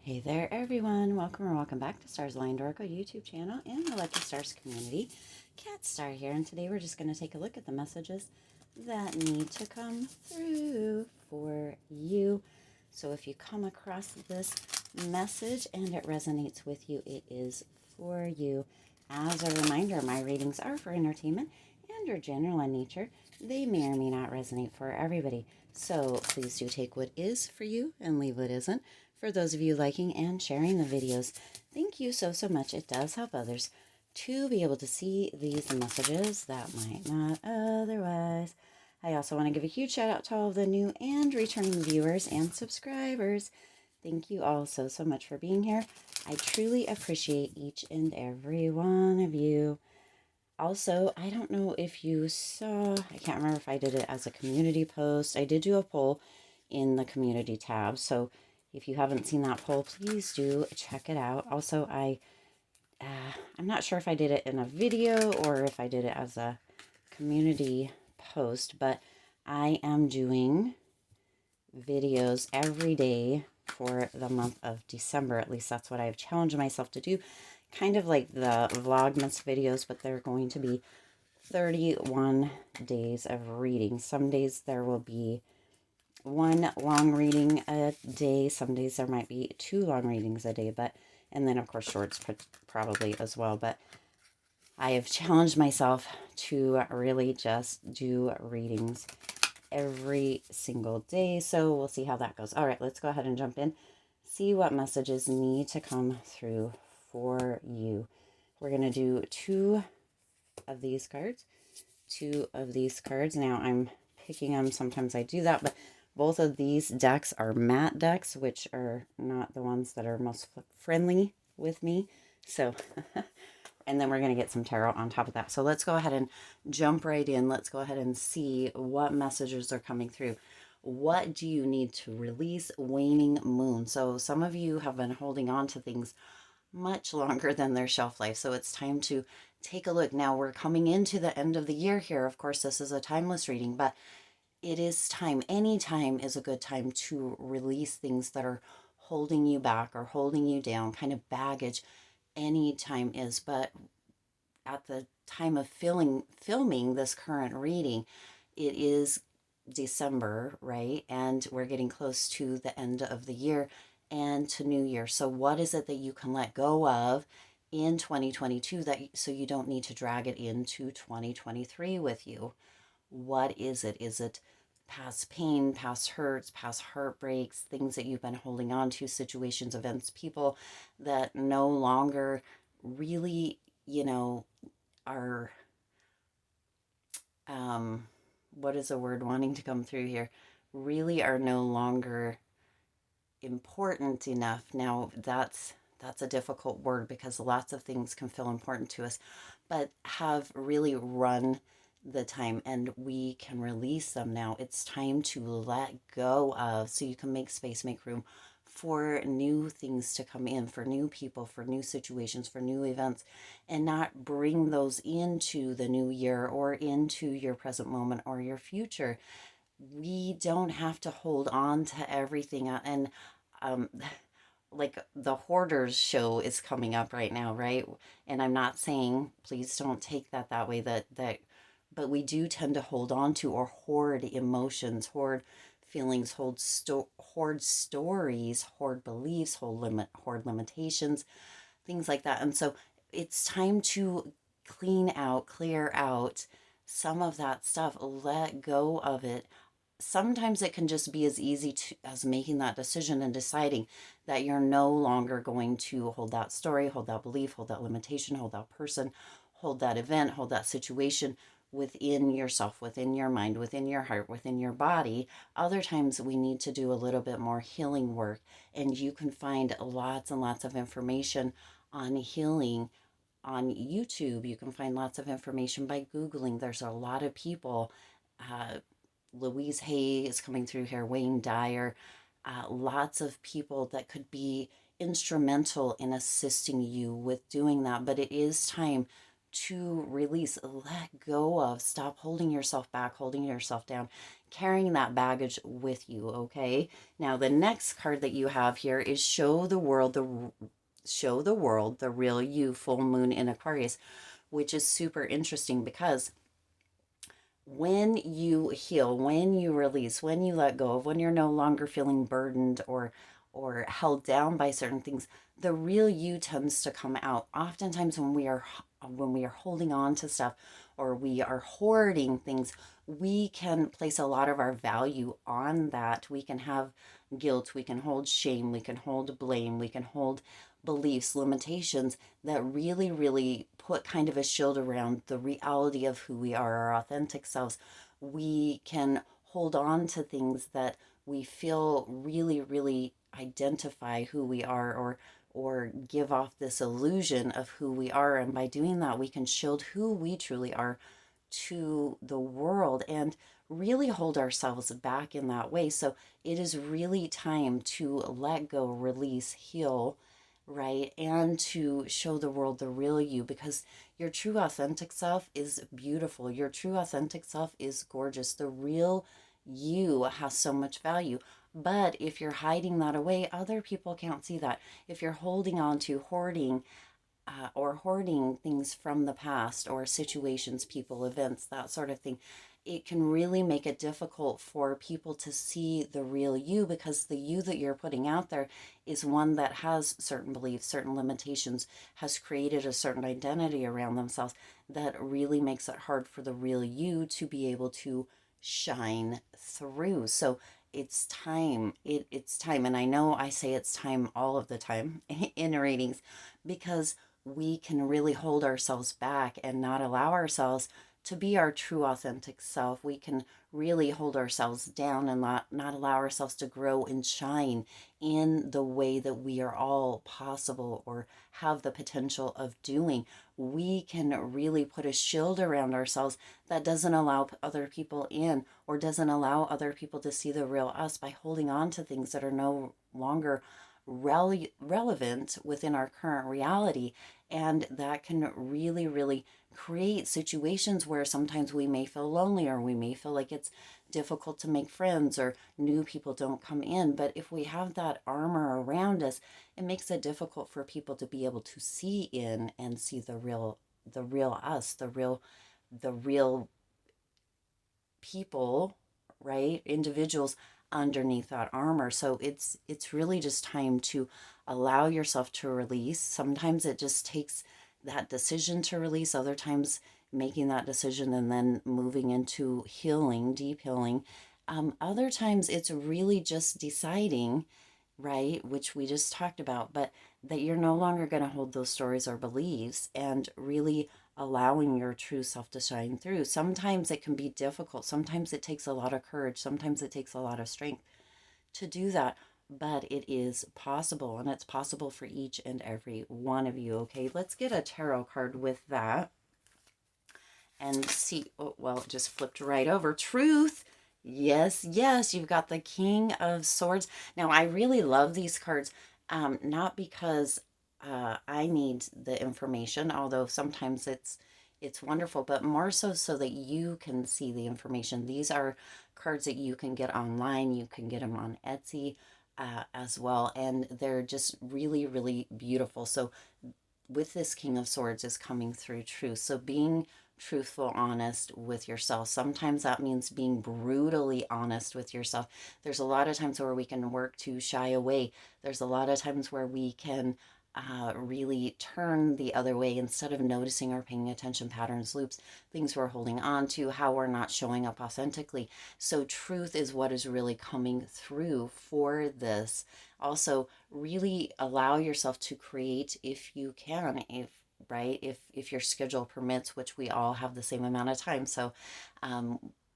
Hey there everyone, welcome or welcome back to Stars Aligned Oracle YouTube channel and the Lucky Stars community. Cat Star here, and today we're just going to take a look at the messages that need to come through for you. So if you come across this message and it resonates with you, it is for you. As a reminder, my readings are for entertainment and are general in nature. They may or may not resonate for everybody. So please do take what is for you and leave what isn't. For those of you liking and sharing the videos, thank you so much. It does help others to be able to see these messages that might not otherwise. I also want to give a huge shout out to all of the new and returning viewers and subscribers. Thank you all so much for being here. I truly appreciate each and every one of you. Also, I don't know if you saw, I can't remember if I did it as a community post. I did do a poll in the community tab, so if you haven't seen that poll, please do check it out. Also, I'm not sure if I did it in a video or if I did it as a community post, but I am doing videos every day for the month of December. At least that's what I've challenged myself to do. Kind of like the Vlogmas videos, but they're going to be 31 days of reading. Some days there will be one long reading a day. Some days there might be 2 long readings a day, and then of course shorts probably as well. But I have challenged myself to really just do readings every single day. So we'll see how that goes. All right, let's go ahead and jump in. See what messages need to come through for you. We're going to do 2 of these cards. 2 of these cards. Now I'm picking them. Sometimes I do that, but both of these decks are matte decks, which are not the ones that are most friendly with me. So, and then we're going to get some tarot on top of that. So let's go ahead and jump right in. Let's go ahead and see what messages are coming through. What do you need to release? Waning moon. So some of you have been holding on to things much longer than their shelf life. So it's time to take a look. Now we're coming into the end of the year here. Of course, this is a timeless reading, but it is time. Any time is a good time to release things that are holding you back or holding you down, kind of baggage. Any time is, but at the time of filming this current reading, it is December, right? And we're getting close to the end of the year and to New Year. So what is it that you can let go of in 2022 so you don't need to drag it into 2023 with you? What is it? Is it past pain, past hurts, past heartbreaks, things that you've been holding on to, situations, events, people that no longer really, are, what is a word wanting to come through here? Really are no longer important enough. Now that's a difficult word because lots of things can feel important to us, but have really run the time and we can release them now. It's time to let go of, so you can make space, make room for new things to come in, for new people, for new situations, for new events, and not bring those into the new year or into your present moment or your future. We don't have to hold on to everything. And like the Hoarders show is coming up right now, right? And I'm not saying, please don't take that way, but we do tend to hold on to or hoard emotions, hoard feelings, hoard stories, hoard beliefs, hoard limitations, things like that. And so it's time to clear out some of that stuff, let go of it. Sometimes it can just be as easy as making that decision and deciding that you're no longer going to hold that story, hold that belief, hold that limitation, hold that person, hold that event, hold that situation within yourself, within your mind, within your heart, within your body. Other times we need to do a little bit more healing work, and you can find lots and lots of information on healing on YouTube. You can find lots of information by Googling. There's a lot of people, Louise Hay is coming through here, Wayne Dyer, lots of people that could be instrumental in assisting you with doing that. But it is time to release, let go of, stop holding yourself back, holding yourself down. carrying that baggage with you, okay? Now, the next card that you have here is show the world the real you, full moon in Aquarius, which is super interesting because when you heal, when you release, when you let go of, when you're no longer feeling burdened or held down by certain things, the real you tends to come out. Oftentimes when we are holding on to stuff or we are hoarding things, we can place a lot of our value on that. We can have guilt, we can hold shame, we can hold blame, we can hold beliefs, limitations that really, really put kind of a shield around the reality of who we are, our authentic selves. We can hold on to things that we feel really, really identify who we are, or give off this illusion of who we are. And by doing that, we can shield who we truly are to the world and really hold ourselves back in that way. So it is really time to let go, release, heal, right? And to show the world the real you, because your true authentic self is beautiful. Your true authentic self is gorgeous. The real you has so much value. But if you're hiding that away, other people can't see that. If you're holding on to hoarding things from the past or situations, people, events, that sort of thing, it can really make it difficult for people to see the real you, because the you that you're putting out there is one that has certain beliefs, certain limitations, has created a certain identity around themselves that really makes it hard for the real you to be able to shine through. So it's time. It's time. And I know I say it's time all of the time in readings, because we can really hold ourselves back and not allow ourselves to be our true authentic self. We can really hold ourselves down and not allow ourselves to grow and shine in the way that we are all possible or have the potential of doing. We can really put a shield around ourselves that doesn't allow other people in, or doesn't allow other people to see the real us, by holding on to things that are no longer relevant within our current reality. And that can really, really create situations where sometimes we may feel lonely, or we may feel like it's difficult to make friends, or new people don't come in. But if we have that armor around us, it makes it difficult for people to be able to see in and see the real us, the real people, right? Individuals underneath that armor. So it's really just time to allow yourself to release. Sometimes it just takes that decision to release, other times making that decision and then moving into healing, deep healing. Other times it's really just deciding, right, which we just talked about, but that you're no longer going to hold those stories or beliefs, and really allowing your true self to shine through. Sometimes it can be difficult. Sometimes it takes a lot of courage. Sometimes it takes a lot of strength to do that, but it is possible, and it's possible for each and every one of you. Okay, let's get a tarot card with that and see. Oh, well, it just flipped right over. Truth. Yes, yes, you've got the King of Swords. Now, I really love these cards, not because I need the information, although sometimes it's wonderful, but more so that you can see the information. These are cards that you can get online. You can get them on Etsy as well, and they're just really, really beautiful. So with this King of Swords is coming through truth. So being truthful, honest with yourself. Sometimes that means being brutally honest with yourself. There's a lot of times where we can work to shy away. There's a lot of times where we can really turn the other way instead of noticing or paying attention, patterns, loops, things we're holding on to, how we're not showing up authentically. So truth is what is really coming through for this. Also, really allow yourself to create if you can, if your schedule permits, which we all have the same amount of time. So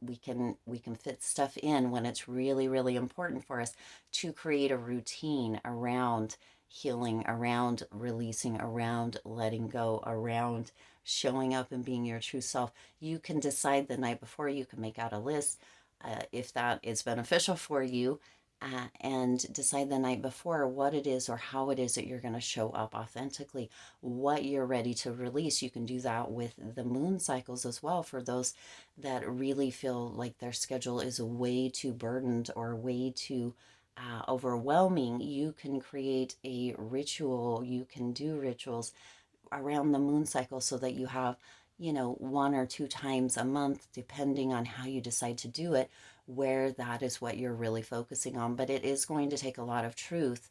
we can fit stuff in when it's really, really important for us to create a routine around healing, around releasing, around letting go, around showing up and being your true self. You can decide the night before. You can make out a list if that is beneficial for you. and decide the night before what it is or how it is that you're going to show up authentically, what you're ready to release. You can do that with the moon cycles as well for those that really feel like their schedule is way too burdened or way too overwhelming. You can create a ritual, you can do rituals around the moon cycle so that you have, you know, 1 or 2 times a month, depending on how you decide to do it, where that is what you're really focusing on. But it is going to take a lot of truth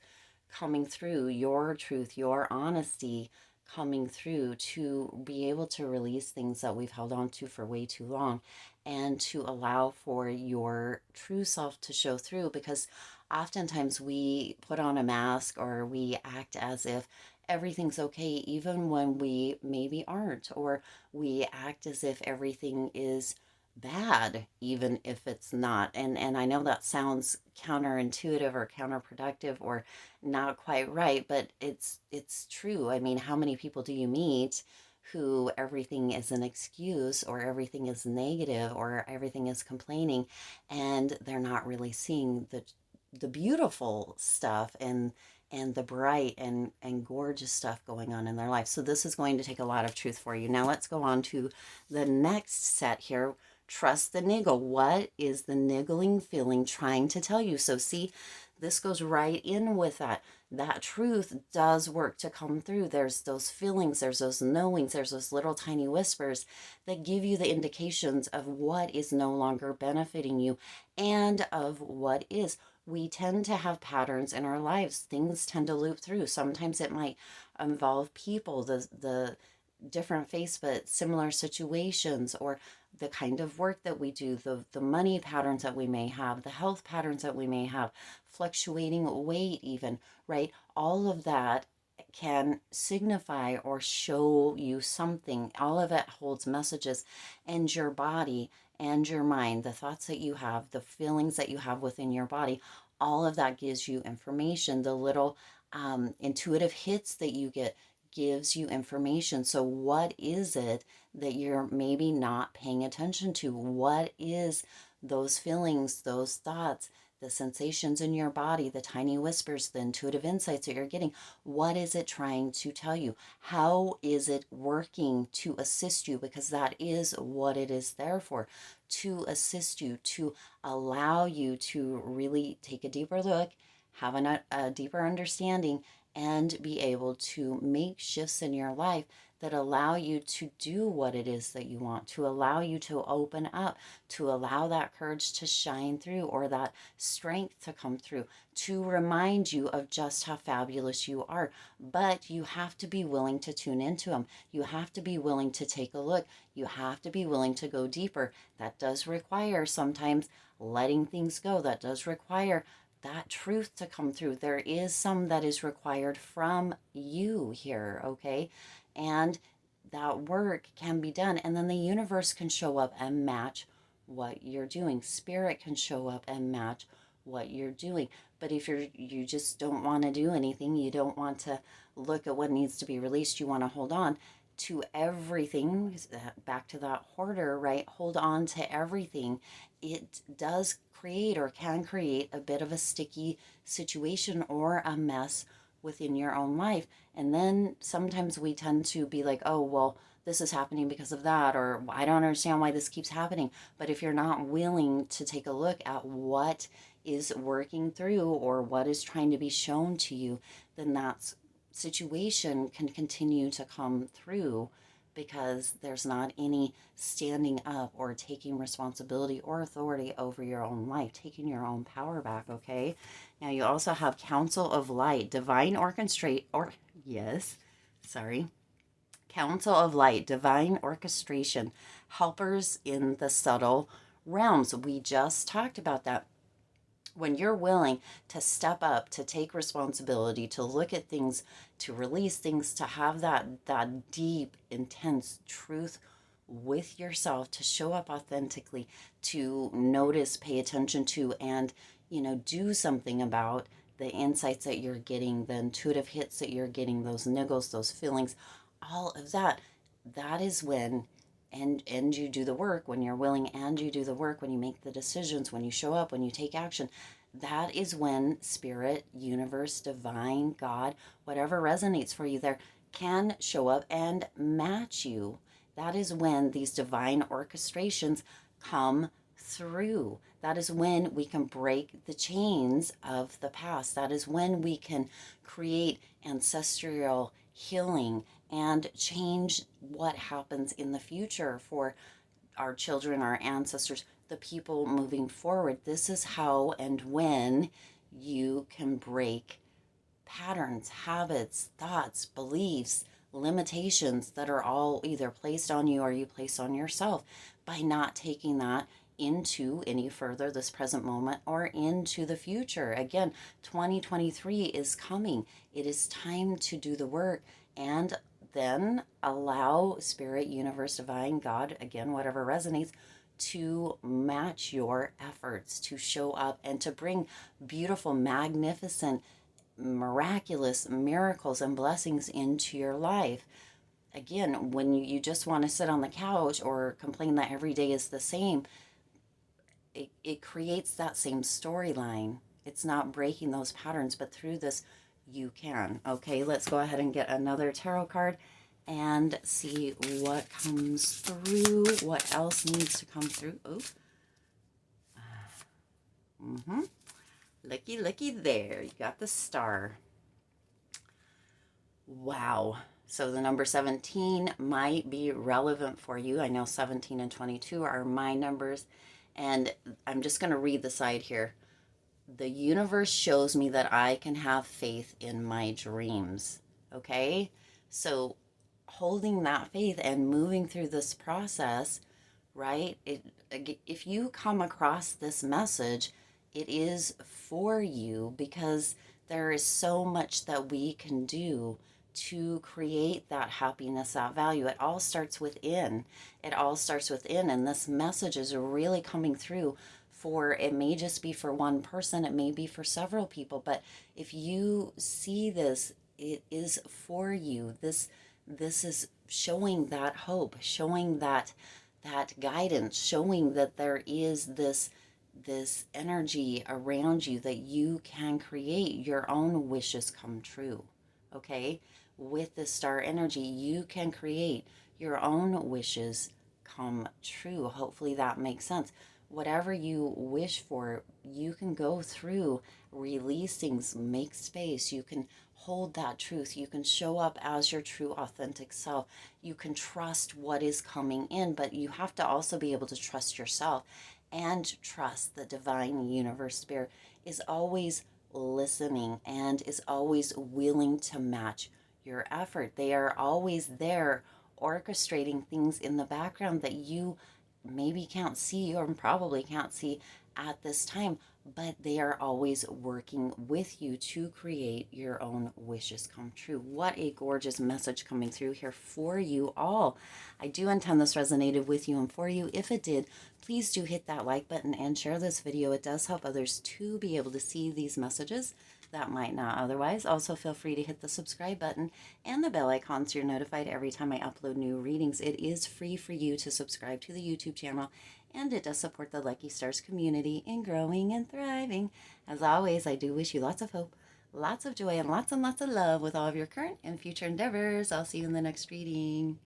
coming through, your truth, your honesty coming through to be able to release things that we've held on to for way too long and to allow for your true self to show through, because oftentimes we put on a mask or we act as if everything's okay even when we maybe aren't, or we act as if everything is bad even if it's not. And I know that sounds counterintuitive or counterproductive or not quite right, but it's true. I mean, how many people do you meet who everything is an excuse or everything is negative or everything is complaining, and they're not really seeing the beautiful stuff and the bright and gorgeous stuff going on in their life. So this is going to take a lot of truth for you. Now let's go on to the next set here. Trust the niggle. What is the niggling feeling trying to tell you? So see, this goes right in with that. That truth does work to come through. There's those feelings, there's those knowings, there's those little tiny whispers that give you the indications of what is no longer benefiting you and of what is. We tend to have patterns in our lives. Things tend to loop through. Sometimes it might involve people, the different face but similar situations, or the kind of work that we do, the money patterns that we may have, the health patterns that we may have, fluctuating weight even, right? All of that can signify or show you something. All of it holds messages, and your body and your mind, the thoughts that you have, the feelings that you have within your body, all of that gives you information. The little intuitive hits that you get gives you information. So what is it that you're maybe not paying attention to? What is those feelings, those thoughts, the sensations in your body, the tiny whispers, the intuitive insights that you're getting? What is it trying to tell you? How is it working to assist you? Because that is what it is there for, to assist you, to allow you to really take a deeper look, have a deeper understanding, and be able to make shifts in your life that allow you to do what it is that you want, to allow you to open up, to allow that courage to shine through or that strength to come through, to remind you of just how fabulous you are. But you have to be willing to tune into them. You have to be willing to take a look. You have to be willing to go deeper. That does require sometimes letting things go. That does require that truth to come through. There is some that is required from you here, okay? And that work can be done. And then the universe can show up and match what you're doing. Spirit can show up and match what you're doing. But if you just don't want to do anything, you don't want to look at what needs to be released, you want to hold on to everything, back to that hoarder, right? Hold on to everything. It does create or can create a bit of a sticky situation or a mess within your own life. And then sometimes we tend to be like, oh, well, this is happening because of that, or I don't understand why this keeps happening. But if you're not willing to take a look at what is working through or what is trying to be shown to you, then that situation can continue to come through, because there's not any standing up or taking responsibility or authority over your own life, taking your own power back, okay? Now you also have Council of Light, Divine Orchestrate, or yes, sorry. Council of Light, Divine Orchestration, helpers in the subtle realms. We just talked about that. When you're willing to step up, to take responsibility, to look at things, to release things, to have that deep, intense truth with yourself, to show up authentically, to notice, pay attention to, and do something about the insights that you're getting, the intuitive hits that you're getting, those niggles, those feelings, all of that. That is when and you do the work, when you're willing, and you do the work, when you make the decisions, when you show up, when you take action. that is when spirit, universe, divine, God, whatever resonates for you there, can show up and match you. That is when these divine orchestrations come through. That is when we can break the chains of the past. That is when we can create ancestral healing and change what happens in the future for our children, our ancestors, the people moving forward. This is how and when you can break patterns, habits, thoughts, beliefs, limitations that are all either placed on you or you place on yourself by not taking that into any further this present moment or into the future. Again, 2023 is coming. It is time to do the work and then allow spirit, universe, divine, God, again, whatever resonates, to match your efforts, to show up and to bring beautiful, magnificent, miraculous miracles and blessings into your life. Again, when you just want to sit on the couch or complain that every day is the same, it creates that same storyline. It's not breaking those patterns, but through this, you can. Okay, let's go ahead and get another tarot card and see what comes through, what else needs to come through. Oh, looky there. You got the star. Wow. So the number 17 might be relevant for you. I know 17 and 22 are my numbers. And I'm just going to read the side here. The universe shows me that I can have faith in my dreams. Okay? So holding that faith and moving through this process, right? If you come across this message, it is for you because there is so much that we can do to create that happiness, that value. It all starts within. It all starts within. And this message is really coming through for, it may just be for one person, it may be for several people, but if you see this, it is for you. This is showing that hope, showing that guidance, showing that there is this energy around you that you can create your own wishes come true. Okay? With the star energy, you can create your own wishes come true. Hopefully that makes sense. Whatever you wish for, you can go through, release things, make space. You can hold that truth. You can show up as your true, authentic self. You can trust what is coming in, but you have to also be able to trust yourself and trust the divine universe spirit is always listening and is always willing to match your effort. They are always there orchestrating things in the background that you maybe can't see or probably can't see at this time, but they are always working with you to create your own wishes come true. What a gorgeous message coming through here for you all. I do intend this resonated with you and for you. If it did, please do hit that like button and share this video. It does help others to be able to see these messages that might not otherwise. Also, feel free to hit the subscribe button and the bell icon so you're notified every time I upload new readings. It is free for you to subscribe to the YouTube channel, and it does support the Lucky Stars community in growing and thriving. As always, I do wish you lots of hope, lots of joy, and lots of love with all of your current and future endeavors. I'll see you in the next reading.